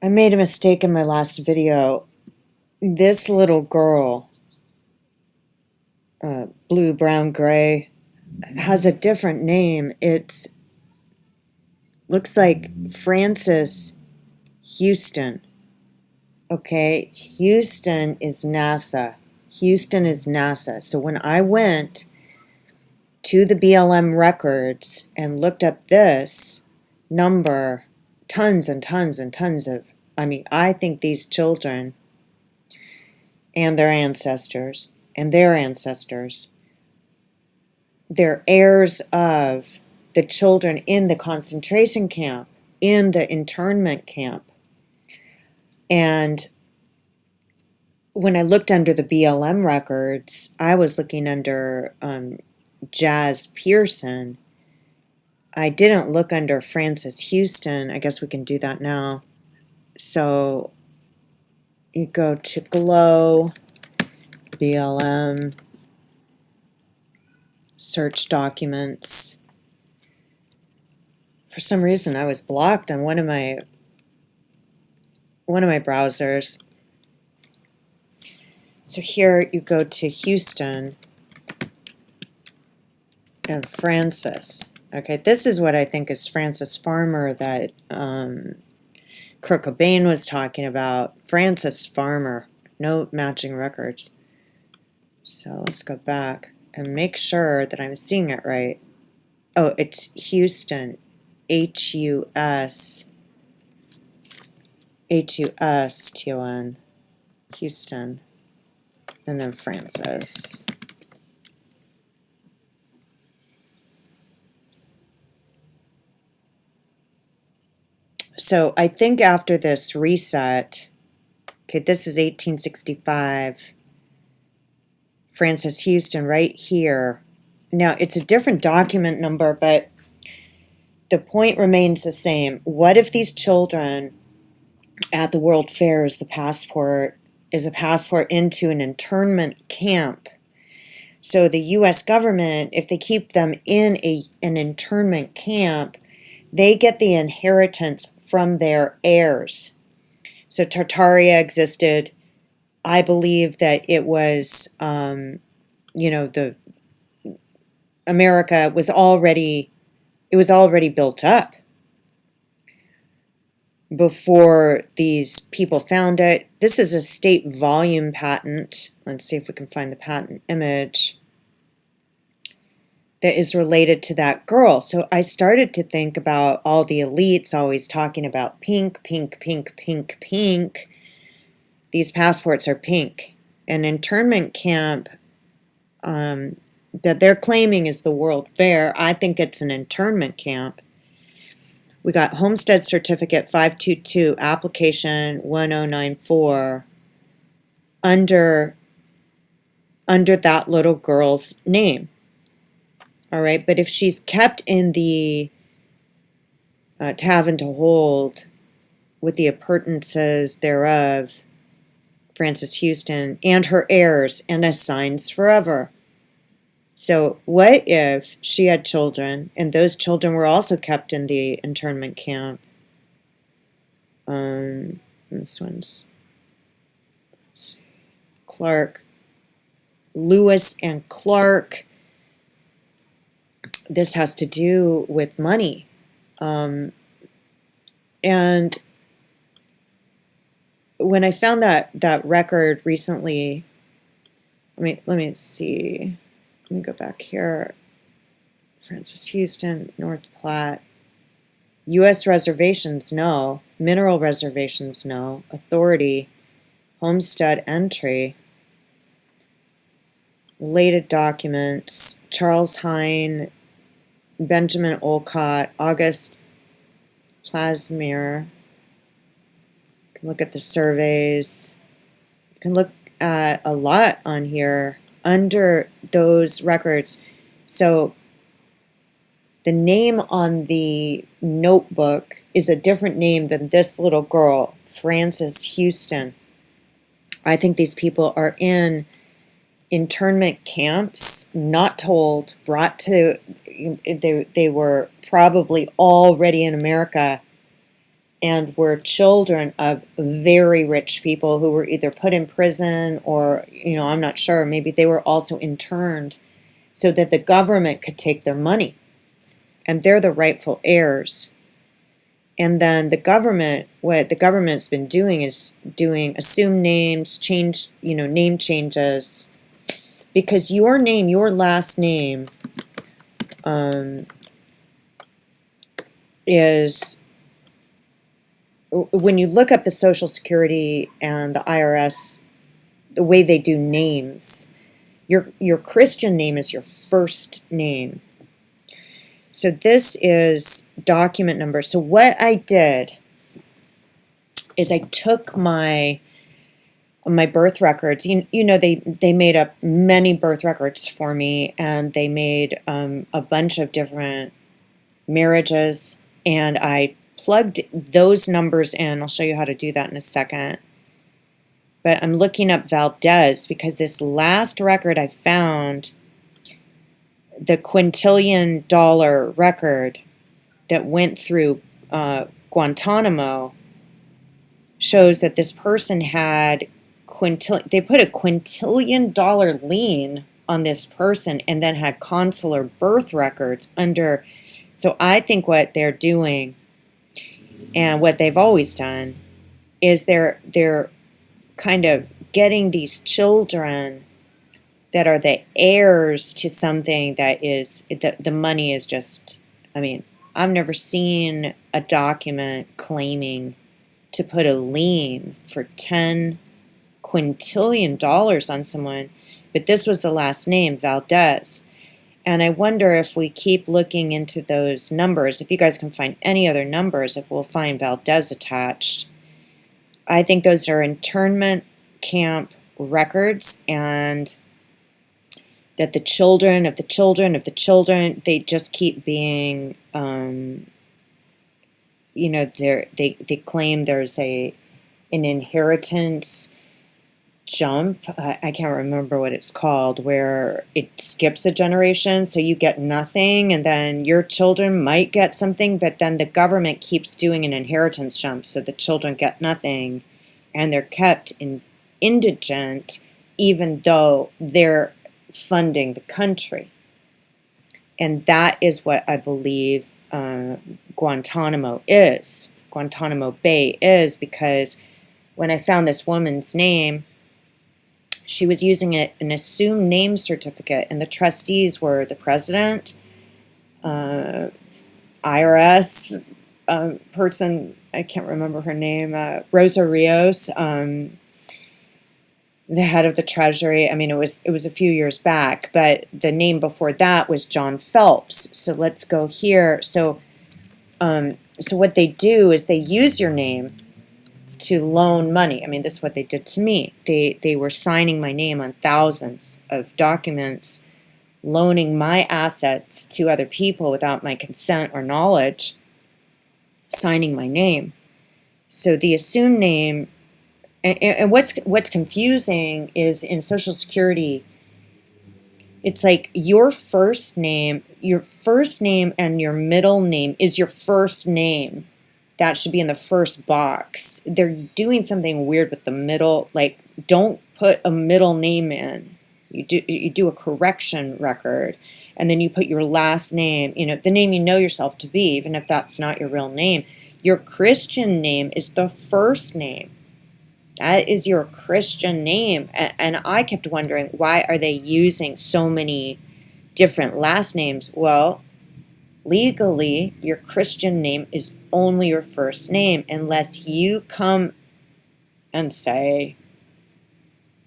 I made a mistake in my last video. This little girl, blue, brown, gray, has a different name. It looks like Frances Houston. Okay, Houston is NASA. Houston is NASA. So when I went to the BLM records and looked up this number, tons and tons and tons of, I think these children and their ancestors they're heirs of the children in the concentration camp, in the internment camp. And when I looked under the BLM records, I was looking under Jazz Pearson. I didn't look under Frances Houston. I guess we can do that now. So you go to Glow, BLM, search documents. For some reason, I was blocked on one of my browsers. So here you go to Houston and Frances. Okay, this is what I think is Frances Farmer that Kurt Cobain was talking about. Frances Farmer, no matching records. So let's go back and make sure that I'm seeing it right. Oh, it's Huston, Huston, Houston, and then Frances. So I think after this reset, okay, this is 1865, Frances Houston right here. Now, it's a different document number, but the point remains the same. What if these children at the World Fair is a passport into an internment camp? So the U.S. government, if they keep them in an internment camp, they get the inheritance from their heirs. So Tartaria existed. I believe that it was, the America was already built up before these people found it. This is a state volume patent. Let's see if we can find the patent image that is related to that girl. So I started to think about all the elites always talking about pink, pink, pink, pink, pink. These passports are pink. An internment camp that they're claiming is the World Fair, I think it's an internment camp. We got Homestead Certificate 522, application 1094, under that little girl's name. All right, but if she's kept in the Tavern to Hold with the appurtenances thereof, Frances Houston, and her heirs, and assigns forever. So what if she had children, and those children were also kept in the internment camp? This one's, let's see, Clark, Lewis and Clark. This has to do with money. And when I found that record recently, let me see. Let me go back here. Frances Houston, North Platte. U.S. reservations, no. Mineral reservations, no. Authority, homestead entry. Related documents, Charles Hine, Benjamin Olcott, August Plasmere. You can look at the surveys. You can look at a lot on here under those records. So the name on the notebook is a different name than this little girl, Frances Houston. I think these people are in internment camps, not told, brought to, they were probably already in America and were children of very rich people who were either put in prison or, I'm not sure, maybe they were also interned so that the government could take their money. And they're the rightful heirs. And then what the government's been doing is doing assumed names, name changes. Because your name, your last name, is, when you look up the Social Security and the IRS, the way they do names, your Christian name is your first name. So this is document number. So what I did is I took my birth records. They made up many birth records for me, and they made a bunch of different marriages, and I plugged those numbers in. I'll show you how to do that in a second. But I'm looking up Valdez because this last record I found, the quintillion dollar record that went through Guantanamo, shows that this person had they put a quintillion dollar lien on this person and then had consular birth records under. So I think what they're doing, and what they've always done, is they're kind of getting these children that are the heirs to something that is, the money is just, I've never seen a document claiming to put a lien for 10 quintillion dollars on someone, but this was the last name, Valdez. And I wonder if we keep looking into those numbers, if you guys can find any other numbers, if we'll find Valdez attached. I think those are internment camp records, and that the children of the children of the children, they just keep being, they claim there's an inheritance jump. I can't remember what it's called, where it skips a generation, so you get nothing, and then your children might get something, but then the government keeps doing an inheritance jump, so the children get nothing, and they're kept indigent, even though they're funding the country. And that is what I believe Guantanamo Bay is, because when I found this woman's name, she was using an assumed name certificate, and the trustees were the president, IRS person, I can't remember her name, Rosa Rios, the head of the Treasury. It was a few years back, but the name before that was John Phelps. So let's go here. So what they do is they use your name to loan money. This is what they did to me. They were signing my name on thousands of documents, loaning my assets to other people without my consent or knowledge, signing my name. So the assumed name, and what's confusing is in Social Security, it's like your first name and your middle name is your first name. That should be in the first box. They're doing something weird with the middle. Like, don't put a middle name in. You do a correction record, and then you put your last name, the name you know yourself to be, even if that's not your real name. Your Christian name is the first name. That is your Christian name. And I kept wondering, why are they using so many different last names? Well, legally, your Christian name is only your first name, unless you come and say,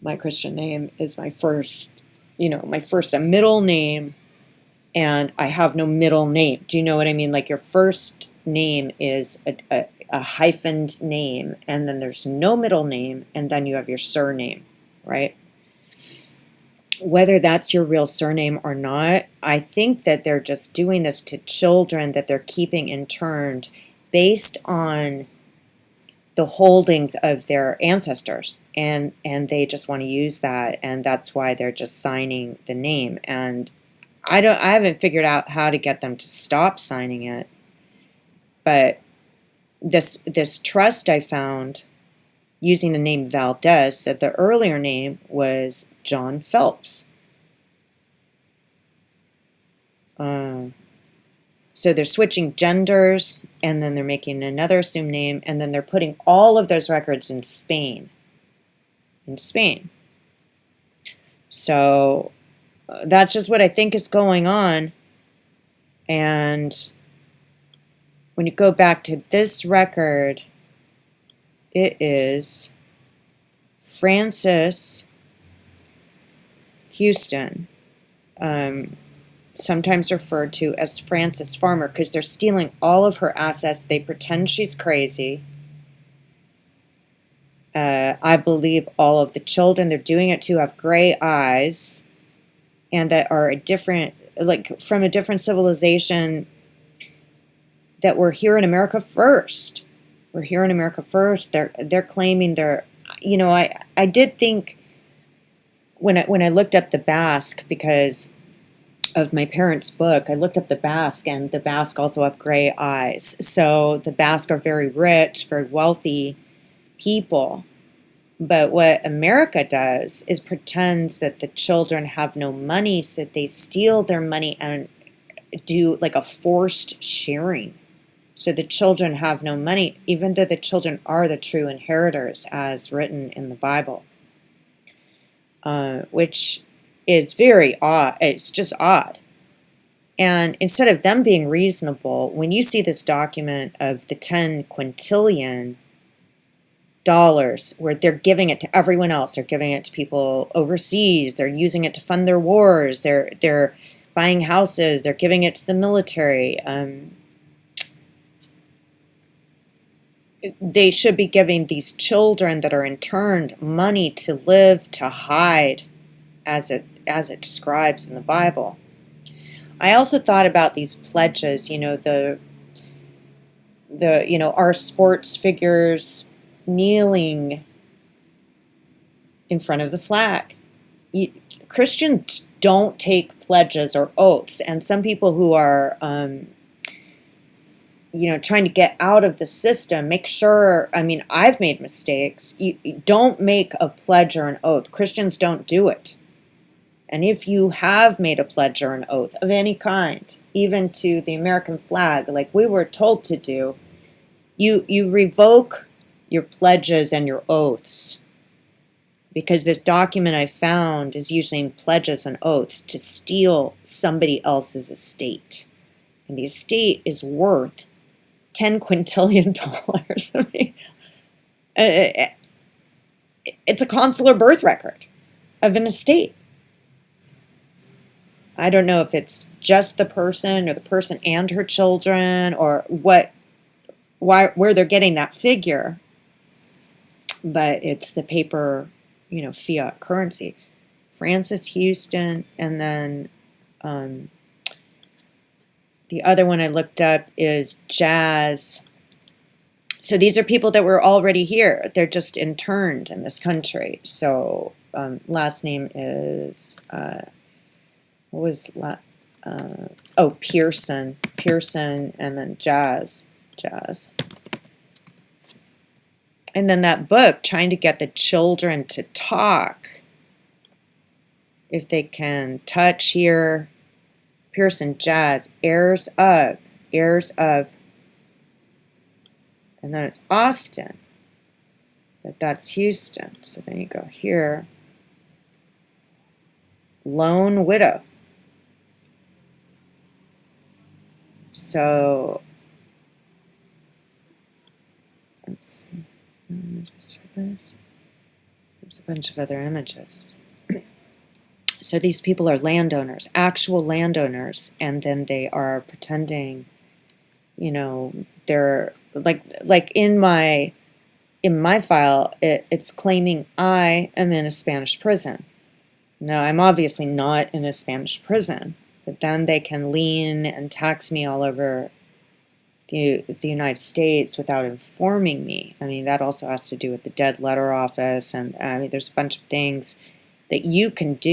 my Christian name is my first, a middle name, and I have no middle name. Do you know what I mean? Like, your first name is a hyphened name, and then there's no middle name, and then you have your surname, right? Whether that's your real surname or not, I think that they're just doing this to children that they're keeping interned based on the holdings of their ancestors, and they just want to use that, and that's why they're just signing the name. And I haven't figured out how to get them to stop signing it, but this trust I found using the name Valdez said the earlier name was John Phelps. So they're switching genders, and then they're making another assumed name, and then they're putting all of those records in Spain. So that's just what I think is going on. And when you go back to this record, it is Frances Huston, sometimes referred to as Frances Farmer, because they're stealing all of her assets. They pretend she's crazy. I believe all of the children they're doing it to have gray eyes and that are a different, like from a different civilization, that we're here in America first. We're here in America first. They're claiming they're, I did think when I looked up the Basque, because of my parents' book, I looked up the Basque, and the Basque also have gray eyes. So the Basque are very rich, very wealthy people. But what America does is pretends that the children have no money, so they steal their money and do like a forced sharing. So the children have no money, even though the children are the true inheritors, as written in the Bible, which is very odd. It's just odd. And instead of them being reasonable, when you see this document of the 10 quintillion dollars, where they're giving it to everyone else, they're giving it to people overseas, they're using it to fund their wars, they're buying houses, they're giving it to the military. They should be giving these children that are interned money to live, to hide, as it describes in the Bible. I also thought about these pledges, our sports figures kneeling in front of the flag. Christians don't take pledges or oaths, and some people who are trying to get out of the system, make sure, I've made mistakes. You don't make a pledge or an oath. Christians don't do it. And if you have made a pledge or an oath of any kind, even to the American flag, like we were told to do, you revoke your pledges and your oaths. Because this document I found is using pledges and oaths to steal somebody else's estate. And the estate is worth 10 quintillion dollars. It's a consular birth record of an estate. I don't know if it's just the person or the person and her children, or where they're getting that figure, but it's the paper, fiat currency. Frances Huston, and then the other one I looked up is Jazz. So these are people that were already here. They're just interned in this country. So last name is Pearson, and then Jazz. And then that book, trying to get the children to talk. If they can touch here, Pearson, Jazz, heirs of. And then it's Austin. That's Houston. So then you go here. Lone widow. So, let's see, images for this. There's a bunch of other images. So these people are landowners, actual landowners, and then they are pretending, they're like in my file, it's claiming I am in a Spanish prison. Now, I'm obviously not in a Spanish prison. But then they can lean and tax me all over the United States without informing me. That also has to do with the dead letter office, and there's a bunch of things that you can do